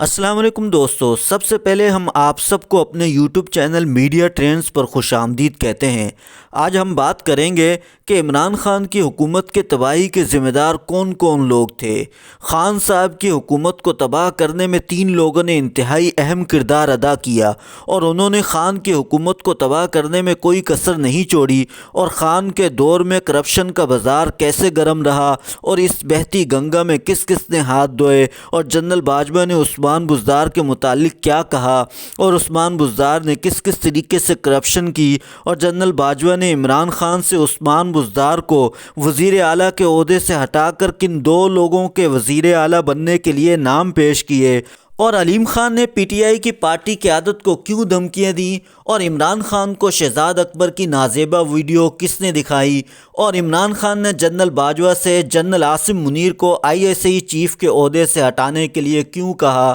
السلام علیکم دوستو، سب سے پہلے ہم آپ سب کو اپنے یوٹیوب چینل میڈیا ٹرینڈز پر خوش آمدید کہتے ہیں۔ آج ہم بات کریں گے کہ عمران خان کی حکومت کے تباہی کے ذمہ دار کون کون لوگ تھے۔ خان صاحب کی حکومت کو تباہ کرنے میں 3 لوگوں نے انتہائی اہم کردار ادا کیا اور انہوں نے خان کی حکومت کو تباہ کرنے میں کوئی کسر نہیں چھوڑی، اور خان کے دور میں کرپشن کا بازار کیسے گرم رہا اور اس بہتی گنگا میں کس کس نے ہاتھ دھوئے، اور جنرل باجوہ نے عثمان بزدار کے متعلق کیا کہا، اور عثمان بزدار نے کس کس طریقے سے کرپشن کی، اور جنرل باجوہ نے عمران خان سے عثمان بزدار کو وزیر اعلیٰ کے عہدے سے ہٹا کر کن 2 لوگوں کے وزیر اعلیٰ بننے کے لیے نام پیش کیے، اور علیم خان نے پی ٹی آئی کی پارٹی قیادت کو کیوں دھمکیاں دیں، اور عمران خان کو شہزاد اکبر کی نازیبہ ویڈیو کس نے دکھائی، اور عمران خان نے جنرل باجوہ سے جنرل عاصم منیر کو ISI چیف کے عہدے سے ہٹانے کے لیے کیوں کہا۔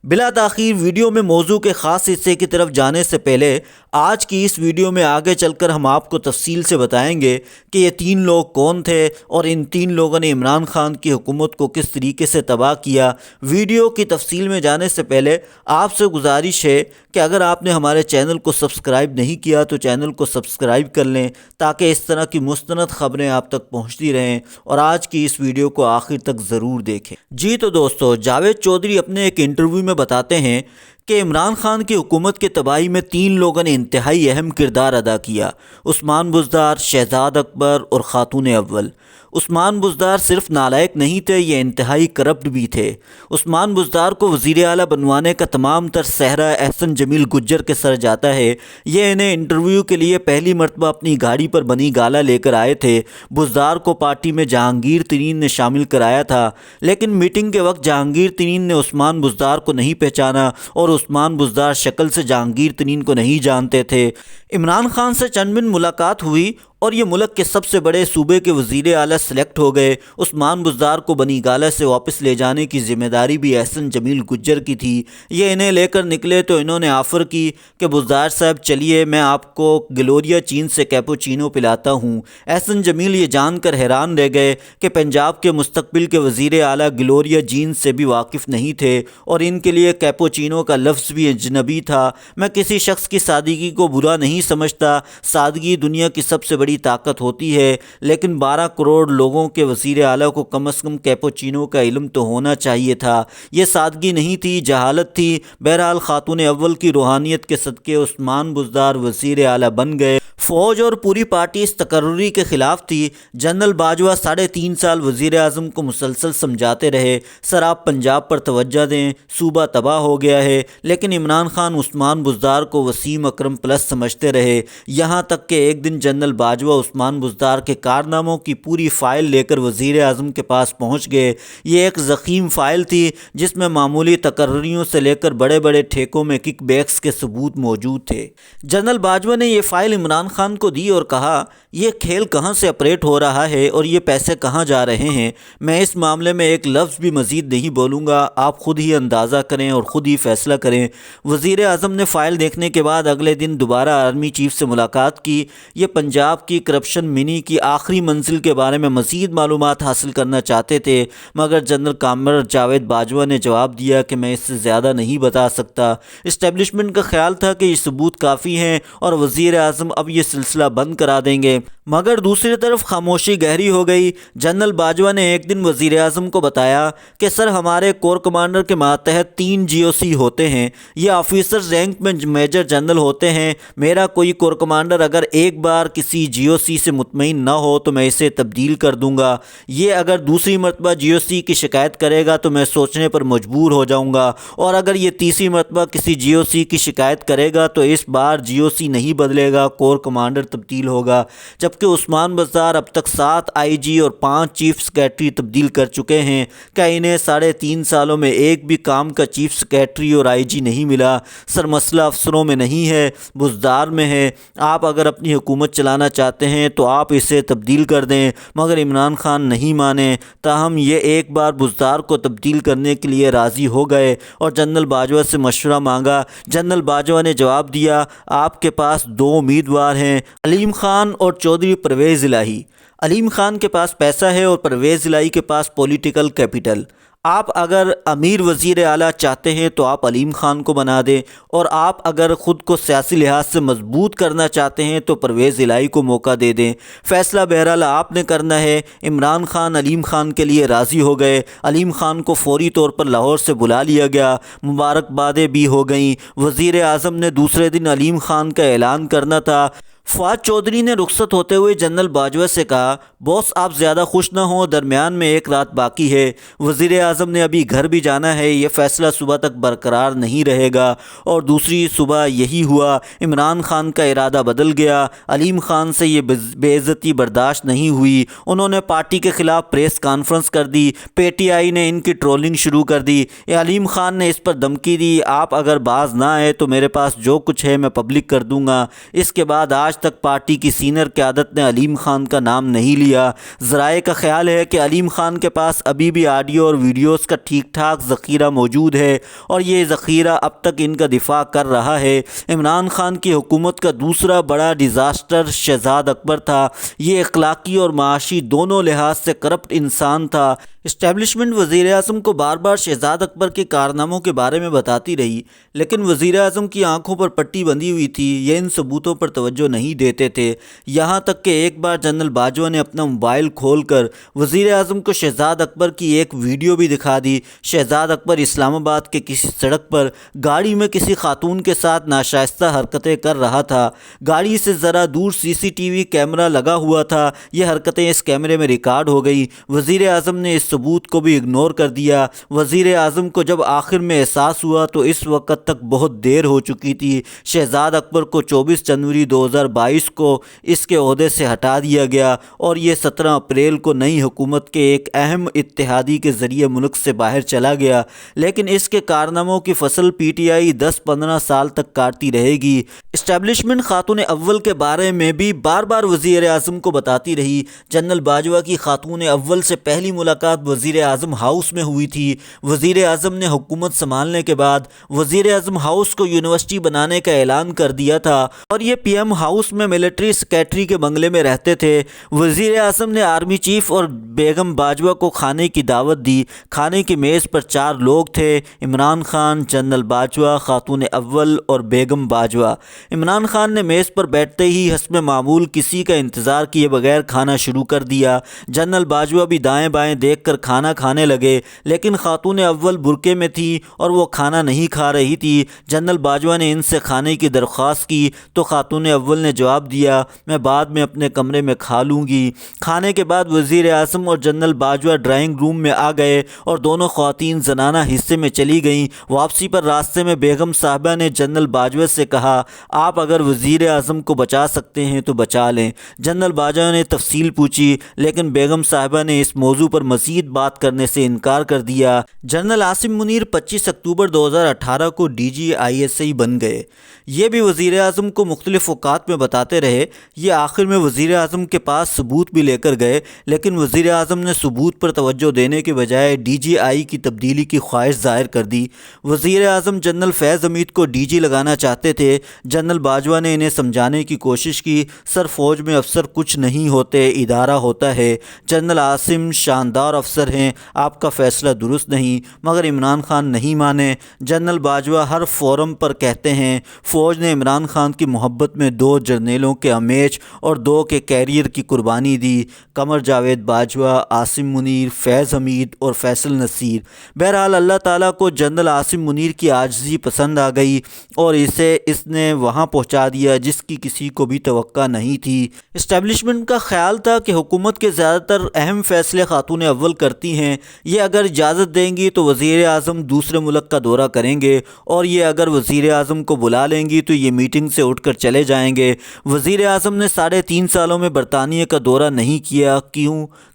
بلا تاخیر ویڈیو میں موضوع کے خاص حصے کی طرف جانے سے پہلے آج کی اس ویڈیو میں آگے چل کر ہم آپ کو تفصیل سے بتائیں گے کہ یہ 3 لوگ کون تھے اور ان 3 لوگوں نے عمران خان کی حکومت کو کس طریقے سے تباہ کیا۔ ویڈیو کی تفصیل میں جانے سے پہلے آپ سے گزارش ہے کہ اگر آپ نے ہمارے چینل کو سبسکرائب نہیں کیا تو چینل کو سبسکرائب کر لیں تاکہ اس طرح کی مستند خبریں آپ تک پہنچتی رہیں، اور آج کی اس ویڈیو کو آخر تک ضرور دیکھیں۔ جی تو دوستو، جاوید چودھری اپنے ایک انٹرویو میں بتاتے ہیں کہ عمران خان کی حکومت کی تباہی میں 3 لوگوں نے انتہائی اہم کردار ادا کیا: عثمان بزدار، شہزاد اکبر اور خاتون اول۔ عثمان بزدار صرف نالائق نہیں تھے، یہ انتہائی کرپٹ بھی تھے۔ عثمان بزدار کو وزیر اعلیٰ بنوانے کا تمام تر صحرا احسن جمیل گجر کے سر جاتا ہے۔ یہ انہیں انٹرویو کے لیے پہلی مرتبہ اپنی گاڑی پر بنی گالا لے کر آئے تھے۔ بزدار کو پارٹی میں جہانگیر ترین نے شامل کرایا تھا، لیکن میٹنگ کے وقت جہانگیر ترین نے عثمان بزدار کو نہیں پہچانا اور عثمان بزدار شکل سے جہانگیر ترین کو نہیں جانتے تھے۔ عمران خان سے چند منٹ ملاقات ہوئی اور یہ ملک کے سب سے بڑے صوبے کے وزیر اعلیٰ سلیکٹ ہو گئے۔ عثمان بزدار کو بنی گالہ سے واپس لے جانے کی ذمہ داری بھی احسن جمیل گجر کی تھی۔ یہ انہیں لے کر نکلے تو انہوں نے آفر کی کہ بزدار صاحب چلیے، میں آپ کو گلوریا چین سے کیپوچینو پلاتا ہوں۔ احسن جمیل یہ جان کر حیران رہ گئے کہ پنجاب کے مستقبل کے وزیر اعلیٰ گلوریا چین سے بھی واقف نہیں تھے اور ان کے لیے کیپوچینو کا لفظ بھی اجنبی تھا۔ میں کسی شخص کی سادگی کو برا نہیں سمجھتا، سادگی دنیا کی سب سے بڑی طاقت ہوتی ہے، لیکن 12 کروڑ لوگوں کے وزیر اعلیٰ کو کم از کم کیپوچینو کا علم تو ہونا چاہیے تھا۔ یہ سادگی نہیں تھی، جہالت تھی۔ بہرحال خاتون اول کی روحانیت کے صدقے عثمان بزدار وزیر اعلیٰ بن گئے۔ فوج اور پوری پارٹی اس تقرری کے خلاف تھی۔ جنرل باجوہ 3.5 سال وزیر اعظم کو مسلسل سمجھاتے رہے، سر آپ پنجاب پر توجہ دیں، صوبہ تباہ ہو گیا ہے، لیکن عمران خان عثمان بزدار کو وسیم اکرم پلس سمجھتے رہے، یہاں تک کہ ایک دن جنرل باجوہ عثمان بزدار کے کارناموں کی پوری فائل لے کر وزیر اعظم کے پاس پہنچ گئے۔ یہ ایک ضخیم فائل تھی جس میں معمولی تقرریوں سے لے کر بڑے بڑے ٹھیکوں میں کک بیکس کے ثبوت موجود تھے۔ جنرل باجوہ نے یہ فائل عمران خان کو دی اور کہا، یہ کھیل کہاں سے آپریٹ ہو رہا ہے اور یہ پیسے کہاں جا رہے ہیں؟ میں اس معاملے میں ایک لفظ بھی مزید نہیں بولوں گا، آپ خود ہی اندازہ کریں اور خود ہی فیصلہ کریں۔ وزیر اعظم نے فائل دیکھنے کے بعد اگلے دن دوبارہ آرمی چیف سے ملاقات کی۔ یہ پنجاب کی کرپشن منی کی آخری منزل کے بارے میں مزید معلومات حاصل کرنا چاہتے تھے، مگر جنرل کامر جاوید باجوہ نے جواب دیا کہ میں اس سے زیادہ نہیں بتا سکتا۔ اسٹیبلشمنٹ کا خیال تھا کہ یہ ثبوت کافی ہیں اور وزیر اعظم اب یہ سلسلہ بند کرا دیں گے، مگر دوسری طرف خاموشی گہری ہو گئی۔ جنرل باجوہ نے ایک دن وزیر اعظم کو بتایا کہ سر، ہمارے کور کمانڈر کے ماتحت 3 GOC ہوتے ہیں، یہ آفیسر رینک میں میجر جنرل ہوتے ہیں۔ میرا کوئی کور کمانڈر اگر ایک بار کسی GOC سے مطمئن نہ ہو تو میں اسے تبدیل کر دوں گا، یہ اگر دوسری مرتبہ GOC کی شکایت کرے گا تو میں سوچنے پر مجبور ہو جاؤں گا، اور اگر یہ تیسری مرتبہ کسی GOC کی شکایت کرے گا تو اس بار GOC نہیں بدلے گا، کور کمانڈر تبدیل ہوگا۔ جبکہ عثمان بزدار اب تک 7 IG اور 5 چیف سیکریٹری تبدیل کر چکے ہیں، کیا انہیں 3.5 سالوں میں ایک بھی کام کا چیف سیکریٹری اور IG نہیں ملا؟ سر، مسئلہ افسروں میں نہیں ہے، بزدار میں ہے۔ آپ اگر اپنی حکومت چلانا چاہتے ہیں تو آپ اسے تبدیل کر دیں، مگر عمران خان نہیں مانے، تاہم یہ ایک بار بزدار کو تبدیل کرنے کے لیے راضی ہو گئے اور جنرل باجوہ سے مشورہ مانگا۔ جنرل باجوہ نے جواب دیا، آپ کے پاس 2 امیدوار ہیں، علیم خان اور چودھری پرویز الہی۔ علیم خان کے پاس پیسہ ہے اور پرویز الہی کے پاس پولیٹیکل کیپٹل۔ آپ اگر امیر وزیر اعلیٰ چاہتے ہیں تو آپ علیم خان کو بنا دیں، اور آپ اگر خود کو سیاسی لحاظ سے مضبوط کرنا چاہتے ہیں تو پرویز الہی کو موقع دے دیں۔ فیصلہ بہرحال آپ نے کرنا ہے۔ عمران خان علیم خان کے لیے راضی ہو گئے، علیم خان کو فوری طور پر لاہور سے بلا لیا گیا، مبارکبادیں بھی ہو گئیں۔ وزیر اعظم نے دوسرے دن علیم خان کا اعلان کرنا تھا۔ فواد چودھری نے رخصت ہوتے ہوئے جنرل باجوہ سے کہا، باس آپ زیادہ خوش نہ ہوں، درمیان میں ایک رات باقی ہے۔ وزیر اعظم نے ابھی گھر بھی جانا ہے، یہ فیصلہ صبح تک برقرار نہیں رہے گا۔ اور دوسری صبح یہی ہوا۔ عمران خان کا ارادہ بدل گیا۔ علیم خان سے یہ بے عزتی برداشت نہیں ہوئی، انہوں نے پارٹی کے خلاف پریس کانفرنس کر دی، پی ٹی آئی نے ان کی ٹرولنگ شروع کر دی۔ علیم خان نے اس پر دھمکی دی، آپ اگر باز نہ آئے تو میرے پاس جو کچھ ہے میں پبلک کر دوں گا۔ اس کے بعد آج تک پارٹی کی سینئر قیادت نے علیم خان کا نام نہیں لیا۔ ذرائع کا خیال ہے کہ علیم خان کے پاس ابھی بھی آڈیو اور ویڈیوز کا ٹھیک ٹھاک ذخیرہ موجود ہے، اور یہ ذخیرہ اب تک ان کا دفاع کر رہا ہے۔ عمران خان کی حکومت کا دوسرا بڑا ڈیزاسٹر شہزاد اکبر تھا۔ یہ اخلاقی اور معاشی دونوں لحاظ سے کرپٹ انسان تھا۔ اسٹیبلشمنٹ وزیر اعظم کو بار بار شہزاد اکبر کے کارناموں کے بارے میں بتاتی رہی، لیکن وزیر اعظم کی آنکھوں پر پٹی بندھی ہوئی تھی، یہ ان ثبوتوں پر توجہ نہیں دیتے تھے۔ یہاں تک کہ ایک بار جنرل باجوہ نے اپنا موبائل کھول کر وزیر اعظم کو شہزاد اکبر کی ایک ویڈیو بھی دکھا دی۔ شہزاد اکبر اسلام آباد کے کسی سڑک پر گاڑی میں کسی خاتون کے ساتھ ناشائستہ حرکتیں کر رہا تھا۔ گاڑی سے ذرا دور سی سی ٹی وی کیمرہ لگا ہوا تھا، یہ حرکتیں اس کیمرے میں ریکارڈ ہو گئی۔ وزیر اعظم نے اس ثبوت کو بھی اگنور کر دیا۔ وزیر اعظم کو جب آخر میں احساس ہوا تو اس وقت تک بہت دیر ہو چکی تھی۔ شہزاد اکبر کو 24 جنوری 2022 کو اس کے عہدے سے ہٹا دیا گیا، اور یہ 17 اپریل کو نئی حکومت کے ایک اہم اتحادی کے ذریعے ملک سے باہر چلا گیا۔ لیکن اس کے کارناموں کی فصل پی ٹی آئی 10-15 سال تک کاٹتی رہے گی۔ اسٹیبلشمنٹ خاتون اول کے بارے میں بھی بار بار وزیر اعظم کو بتاتی رہی۔ جنرل باجوہ کی خاتون اول سے پہلی ملاقات وزیر اعظم ہاؤس میں ہوئی تھی۔ وزیر اعظم نے حکومت سنبھالنے کے بعد وزیر اعظم ہاؤس کو یونیورسٹی بنانے کا اعلان کر دیا تھا، اور یہ پی ایم ہاؤس میں ملٹری سیکریٹری کے بنگلے میں رہتے تھے۔ وزیر اعظم نے آرمی چیف اور بیگم باجوہ کو کھانے کی دعوت دی۔ کھانے کی میز پر 4 لوگ تھے: عمران خان، جنرل باجوہ، خاتون اول اور بیگم باجوہ۔ عمران خان نے میز پر بیٹھتے ہی حسب معمول کسی کا انتظار کیے بغیر کھانا شروع کر دیا۔ جنرل باجوہ بھی دائیں بائیں دیکھ کر کھانا کھانے لگے، لیکن خاتون اول برقعے میں تھی اور وہ کھانا نہیں کھا رہی تھی۔ جنرل باجوہ نے ان سے کھانے کی درخواست کی تو خاتون اول نے جواب دیا، میں بعد میں اپنے کمرے میں کھا لوں گی۔ کھانے کے بعد وزیر اعظم اور جنرل باجوہ ڈرائنگ روم میں آ گئے اور دونوں خواتین زنانہ حصے میں چلی گئیں۔ واپسی پر راستے میں بیگم صاحبہ نے جنرل باجوہ سے کہا، آپ اگر وزیر اعظم کو بچا سکتے ہیں تو بچا لیں۔ جنرل باجوہ نے تفصیل پوچھی، لیکن بیگم صاحبہ نے اس موضوع پر مزید بات کرنے سے انکار کر دیا۔ جنرل عاصم منیر 25 اکتوبر 2018 کو D G I S I بن گئے۔ یہ بھی وزیر اعظم کو مختلف اوقات میں بتاتے رہے۔ یہ آخر میں وزیر اعظم کے پاس ثبوت بھی لے کر گئے، لیکن وزیر اعظم نے ثبوت پر توجہ دینے کے بجائے ڈی جی آئی کی تبدیلی کی خواہش ظاہر کر دی۔ وزیر اعظم جنرل فیض حمید کو ڈی جی لگانا چاہتے تھے۔ جنرل باجوہ نے انہیں سمجھانے کی کوشش کی، سر فوج میں افسر کچھ نہیں ہوتے، ادارہ ہوتا ہے۔ جنرل عاصم شاندار افسر ہیں، آپ کا فیصلہ درست نہیں، مگر عمران خان نہیں مانے۔ جنرل باجوہ ہر فورم پر کہتے ہیں، فوج نے عمران خان کی محبت میں 2 جرنیلوں کے امیچ اور 2 کے کیریئر کی قربانی دی: قمر جاوید باجوہ، عاصم منیر، فیض حمید اور فیصل نصیر۔ بہرحال اللہ تعالیٰ کو جنرل عاصم منیر کی عاجزی پسند آ گئی اور اس نے وہاں پہنچا دیا جس کی کسی کو بھی توقع نہیں تھی۔ اسٹیبلشمنٹ کا خیال تھا کہ حکومت کے زیادہ تر اہم فیصلے خاتون اول کرتی ہیں، یہ اگر اجازت دیں گی تو وزیر اعظم دوسرے ملک کا دورہ کریں گے، اور یہ اگر وزیر اعظم کو بلا لیں گی تو یہ میٹنگ سے اٹھ کر چلے جائیں گے۔ وزیر اعظم نے 3.5 سالوں میں برطانیہ کا دورہ نہیں کیا۔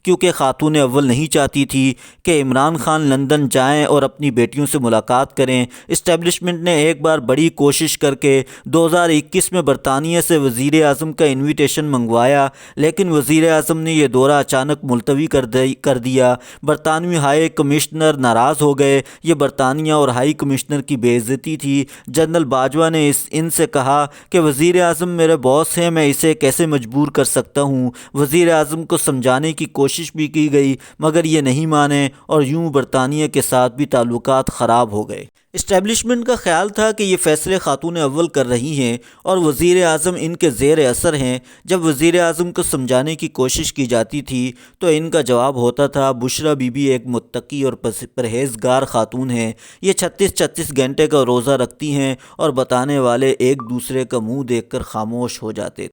کیونکہ خاتون اول نہیں چاہتی تھی کہ عمران خان لندن جائیں اور اپنی بیٹیوں سے ملاقات کریں۔ اسٹیبلشمنٹ نے ایک بار بڑی کوشش کر کے 2021 میں برطانیہ سے وزیر اعظم کا انویٹیشن منگوایا، لیکن وزیر اعظم نے یہ دورہ اچانک ملتوی کر دیا۔ دیا۔ برطانوی ہائی کمشنر ناراض ہو گئے۔ یہ برطانیہ اور ہائی کمشنر کی بے عزتی تھی۔ جنرل باجوہ نے ان سے کہا کہ وزیر اعظم میرے باس ہیں، میں اسے کیسے مجبور کر سکتا ہوں۔ وزیر اعظم کو سمجھانے کی کوشش بھی کی گئی مگر یہ نہیں مانے اور یوں برطانیہ کے ساتھ بھی تعلقات خراب ہو گئے۔ اسٹیبلشمنٹ کا خیال تھا کہ یہ فیصلے خاتون اول کر رہی ہیں اور وزیر اعظم ان کے زیر اثر ہیں۔ جب وزیر اعظم کو سمجھانے کی کوشش کی جاتی تھی تو ان کا جواب ہوتا تھا بشریٰ بی بی ایک متقی اور پرہیزگار خاتون ہیں، یہ 36 گھنٹے کا روزہ رکھتی ہیں اور بتانے والے ایک دوسرے کا منہ دیکھ کر خاموش ہو جاتے تھے۔